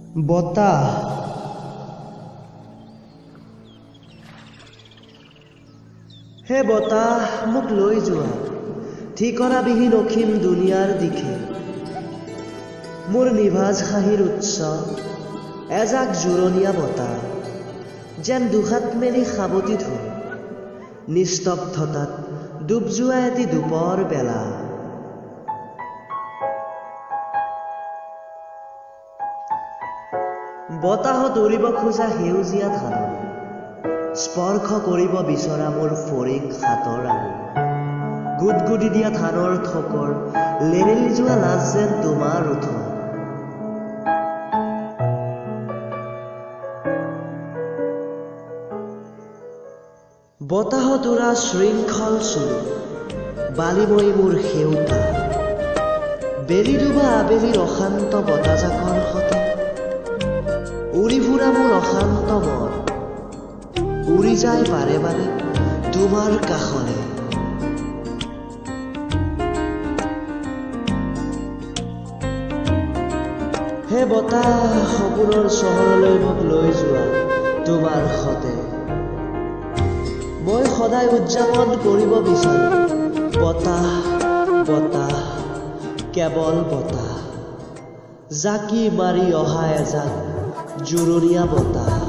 বতাহ হে বতাহ মোক লৈ যোৱা ঠিকনাবিহীন অসীম দুনিয়াৰ দিশে মোৰ নিভাজ হাঁহিৰ উৎস এজাক জোৰণীয়া বতাহ যেন দুহাত মেলি সাৱটি ধৰোঁ নিস্তব্ধতাত ডুব যোৱা এটি দুপৰ বেলা বতাহত উৰিব খোজা সেউজীয়া ধানৰ স্পৰ্শ কৰিব বিচৰা মোৰ ফৰিং হাতৰ আঙুল গুদগুদি দিয়া ধানৰ থকৰ লেৰেলি যোৱা লাজ যেন তোমাৰ উঠোৱা বতাহত উৰা শৃংখল চুৰি বালিময়ী মোৰ সেউতা বেলি ডুবা আবেলিৰ অশান্ত বতাজাকৰ সতে উৰি ফুৰা মোৰ অশান্ত মন উৰি যায় বাৰে বাৰে তোমাৰ কাষলে হে বতাহ সপোনৰ চহৰলৈ মোক লৈ যোৱা তোমাৰ সতে মই সদায় উদযাপন কৰিব বিচাৰো বতাহ বতাহ কেৱল বতাহ জাকি মাৰি অহা এজাক জোৰণীয়া বতাহ